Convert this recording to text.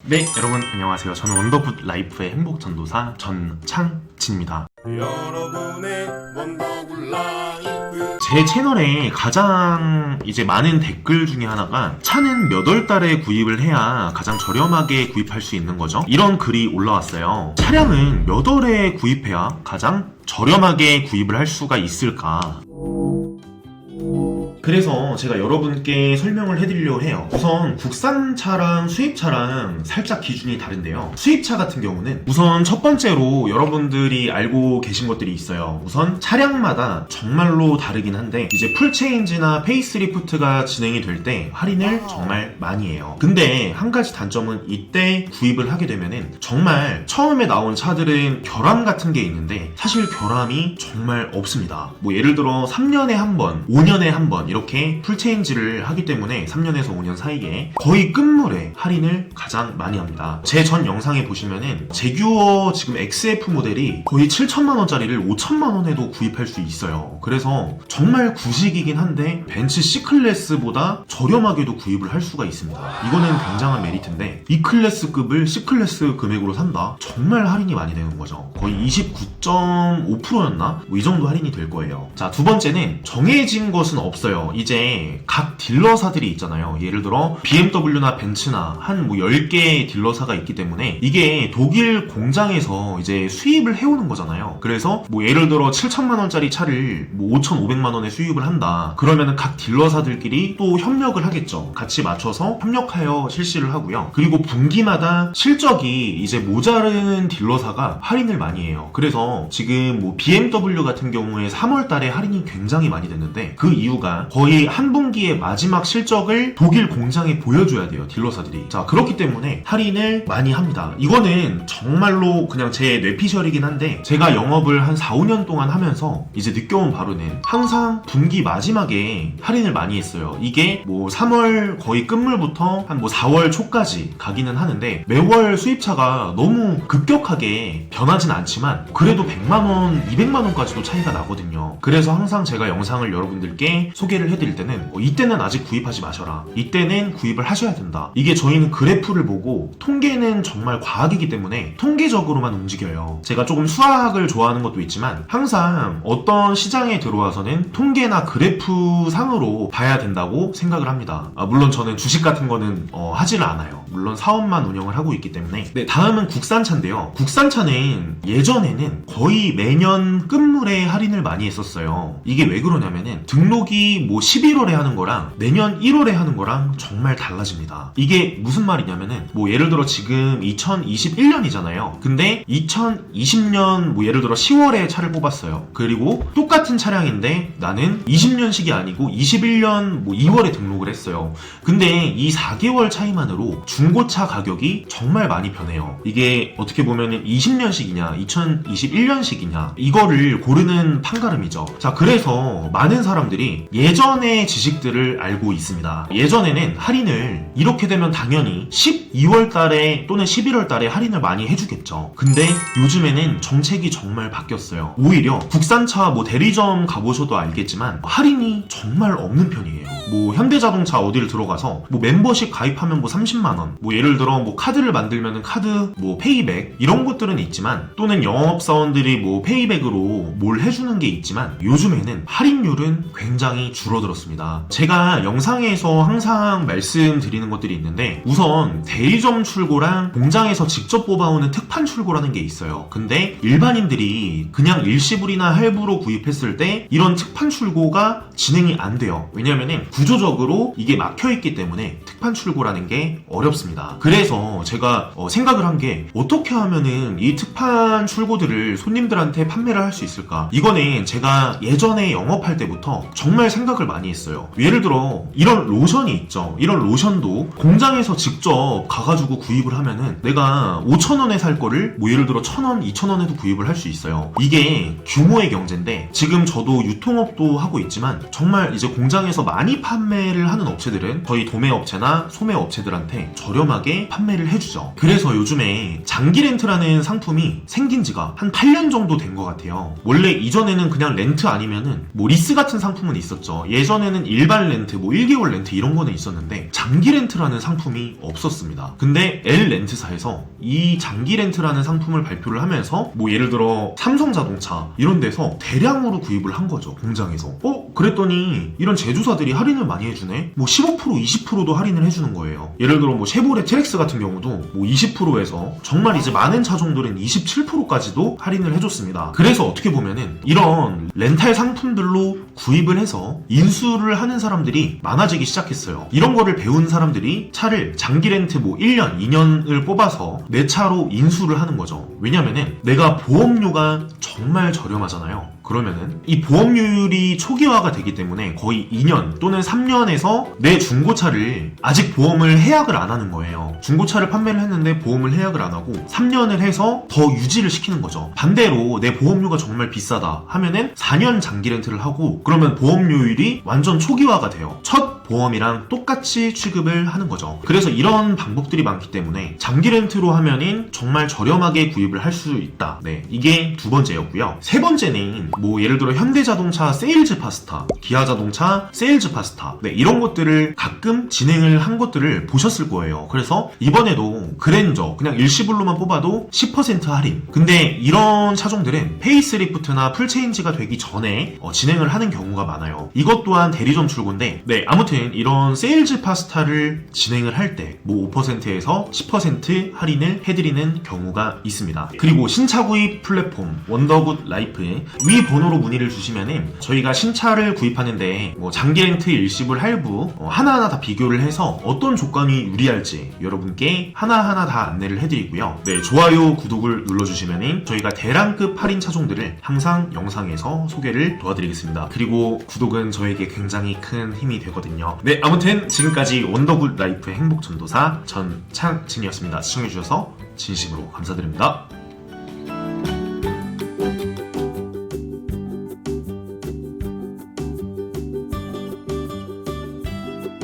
네, 여러분 안녕하세요. 저는 원더굿 라이프의 행복전도사 전창진입니다. 여러분의 원더굿 라이프. 제 채널에 가장 많은 댓글 중에 하나가 차는 몇 월 달에 구입을 해야 가장 저렴하게 구입할 수 있는 거죠? 이런 글이 올라왔어요. 차량은 몇 월에 구입해야 가장 저렴하게 구입을 할 수가 있을까? 그래서 제가 여러분께 설명을 해드리려고 해요. 우선 국산차랑 수입차랑 살짝 기준이 다른데요. 수입차 같은 경우는 우선 첫 번째로 여러분들이 알고 계신 것들이 있어요. 우선 차량마다 정말로 다르긴 한데 이제 풀체인지나 페이스리프트가 진행이 될 때 할인을 정말 많이 해요. 근데 한 가지 단점은 이때 구입을 하게 되면은 정말 처음에 나온 차들은 결함 같은 게 있는데 사실 결함이 정말 없습니다. 뭐 예를 들어 3년에 한 번, 5년에 한 번 이렇게 풀체인지를 하기 때문에 3년에서 5년 사이에 거의 끝물에 할인을 가장 많이 합니다. 제 전 영상에 보시면은 제규어 지금 XF 모델이 거의 7천만원짜리를 5천만원에도 구입할 수 있어요. 그래서 정말 구식이긴 한데 벤츠 C클래스보다 저렴하게도 구입을 할 수가 있습니다. 이거는 굉장한 메리트인데 E클래스급을 C클래스 금액으로 산다? 정말 할인이 많이 되는 거죠. 거의 29.5%였나? 뭐 이 정도 할인이 될 거예요. 자, 두 번째는 정해진 것은 없어요. 이제 각 딜러사들이 있잖아요. 예를 들어 BMW나 벤츠나 한 뭐 10개의 딜러사가 있기 때문에 이게 독일 공장에서 이제 수입을 해오는 거잖아요. 그래서 뭐 예를 들어 7천만원짜리 차를 뭐 5,500만원에 수입을 한다. 그러면은 각 딜러사들끼리 또 협력을 하겠죠. 같이 맞춰서 협력하여 실시를 하고요. 그리고 분기마다 실적이 이제 모자르는 딜러사가 할인을 많이 해요. 그래서 지금 뭐 BMW 같은 경우에 3월 달에 할인이 굉장히 많이 됐는데 그 이유가 거의 한 분기의 마지막 실적을 독일 공장에 보여줘야 돼요. 딜러사들이. 자, 그렇기 때문에 할인을 많이 합니다. 이거는 정말로 그냥 제 뇌피셜이긴 한데 제가 영업을 한 4, 5년 동안 하면서 이제 느껴온 바로는 항상 분기 마지막에 할인을 많이 했어요. 이게 뭐 3월 거의 끝물부터 한 뭐 4월 초까지 가기는 하는데 매월 수입차가 너무 급격하게 변하진 않지만 그래도 100만원, 200만원까지도 차이가 나거든요. 그래서 항상 제가 영상을 여러분들께 소개를 해드릴 때는 이때는 아직 구입하지 마셔라. 이때는 구입을 하셔야 된다. 이게 저희는 그래프를 보고 통계는 정말 과학이기 때문에 통계적으로만 움직여요. 제가 조금 수학을 좋아하는 것도 있지만 항상 어떤 시장에 들어와서는 통계나 그래프 상으로 봐야 된다고 생각을 합니다. 물론 저는 주식 같은 거는 하지를 않아요. 물론 사업만 운영을 하고 있기 때문에. 네, 다음은 국산차인데요. 국산차는 예전에는 거의 매년 끝물에 할인을 많이 했었어요. 이게 왜 그러냐면은 등록이 뭐 11월에 하는 거랑 내년 1월에 하는 거랑 정말 달라집니다. 이게 무슨 말이냐면은 뭐 예를 들어 지금 2021년이잖아요. 근데 2020년 뭐 예를 들어 10월에 차를 뽑았어요. 그리고 똑같은 차량인데 나는 20년식이 아니고 21년 뭐 2월에 등록을 했어요. 근데 이 4개월 차이만으로 중고차 가격이 정말 많이 변해요. 이게 어떻게 보면은 20년식이냐 2021년식이냐 이거를 고르는 판가름이죠. 자, 그래서 많은 사람들이 예전의 지식들을 알고 있습니다. 예전에는 할인을 이렇게 되면 당연히 12월 달에 또는 11월 달에 할인을 많이 해주겠죠. 근데 요즘에는 정책이 정말 바뀌었어요. 오히려 국산차 뭐 대리점 가보셔도 알겠지만 할인이 정말 없는 편이에요. 뭐 현대자동차 어디를 들어가서 뭐 멤버십 가입하면 뭐 30만원, 뭐 예를 들어 뭐 카드를 만들면은 카드 뭐 페이백 이런 것들은 있지만 또는 영업사원들이 뭐 페이백으로 뭘 해주는 게 있지만 요즘에는 할인율은 굉장히 줄어들었습니다. 제가 영상에서 항상 말씀드리는 것들이 있는데 우선 대리점 출고랑 공장에서 직접 뽑아오는 특판 출고라는 게 있어요. 근데 일반인들이 그냥 일시불이나 할부로 구입했을 때 이런 특판 출고가 진행이 안 돼요. 왜냐면은 구조적으로 이게 막혀있기 때문에 특판 출고라는 게 어렵습니다. 그래서 제가 생각을 한 게 어떻게 하면은 이 특판 출고들을 손님들한테 판매를 할 수 있을까? 이거는 제가 예전에 영업할 때부터 정말 생각을 많이 했어요. 예를 들어 이런 로션이 있죠. 이런 로션도 공장에서 직접 가가지고 구입을 하면은 내가 5,000원에 살 거를 뭐 예를 들어 1,000원, 2,000원에도 구입을 할 수 있어요. 이게 규모의 경제인데 지금 저도 유통업도 하고 있지만 정말 이제 공장에서 많이 판매를 하는 업체들은 저희 도매업체나 소매업체들한테 저렴하게 판매를 해주죠. 그래서 요즘에 장기 렌트라는 상품이 생긴 지가 한 8년 정도 된 것 같아요. 원래 이전에는 그냥 렌트 아니면은 뭐 리스 같은 상품은 있었죠. 예전에는 일반 렌트, 뭐 1개월 렌트 이런 거는 있었는데 장기 렌트라는 상품이 없었습니다. 근데 L 렌트사에서 이 장기 렌트라는 상품을 발표를 하면서 뭐 예를 들어 삼성자동차 이런 데서 대량으로 구입을 한 거죠. 공장에서. 그랬더니 이런 제조사들이 할인을 많이 해주네? 뭐 15% 20%도 할인을 해주는 거예요. 예를 들어 뭐 쉐보레 트랙스 같은 경우도 뭐 20%에서 정말 이제 많은 차종들은 27%까지도 할인을 해줬습니다. 그래서 어떻게 보면은 이런 렌탈 상품들로 구입을 해서 인수를 하는 사람들이 많아지기 시작했어요. 이런 거를 배운 사람들이 차를 장기 렌트 뭐 1년, 2년을 뽑아서 내 차로 인수를 하는 거죠. 왜냐면은 내가 보험료가 정말 저렴하잖아요. 그러면은 이 보험료율이 초기화가 되기 때문에 거의 2년 또는 3년에서 내 중고차를 아직 보험을 해약을 안 하는 거예요. 중고차를 판매를 했는데 보험을 해약을 안 하고 3년을 해서 더 유지를 시키는 거죠. 반대로 내 보험료가 정말 비싸다 하면은 4년 장기 렌트를 하고 그러면 보험료율이 완전 초기화가 돼요. 첫 보험이랑 똑같이 취급을 하는 거죠. 그래서 이런 방법들이 많기 때문에 장기 렌트로 하면은 정말 저렴하게 구입을 할 수 있다. 네, 이게 두 번째였고요. 세 번째는 뭐 예를 들어 현대자동차 세일즈 파스타, 기아자동차 세일즈 파스타, 네, 이런 것들을 가끔 진행을 한 것들을 보셨을 거예요. 그래서 이번에도 그랜저 그냥 일시불로만 뽑아도 10% 할인. 근데 이런 차종들은 페이스리프트나 풀체인지가 되기 전에 진행을 하는 경우가 많아요. 이것 또한 대리점 출고인데, 네, 아무튼 이런 세일즈 파스타를 진행을 할 때 뭐 5%에서 10% 할인을 해드리는 경우가 있습니다. 그리고 신차 구입 플랫폼 원더굿 라이프에 위 번호로 문의를 주시면은 저희가 신차를 구입하는데 뭐 장기 렌트 일시불 할부 하나하나 다 비교를 해서 어떤 조건이 유리할지 여러분께 하나하나 다 안내를 해드리고요. 네, 좋아요, 구독을 눌러주시면은 저희가 대량급 할인 차종들을 항상 영상에서 소개를 도와드리겠습니다. 그리고 구독은 저에게 굉장히 큰 힘이 되거든요. 네, 아무튼 지금까지 원더굿 라이프의 행복전도사 전창진이었습니다. 시청해주셔서 진심으로 감사드립니다.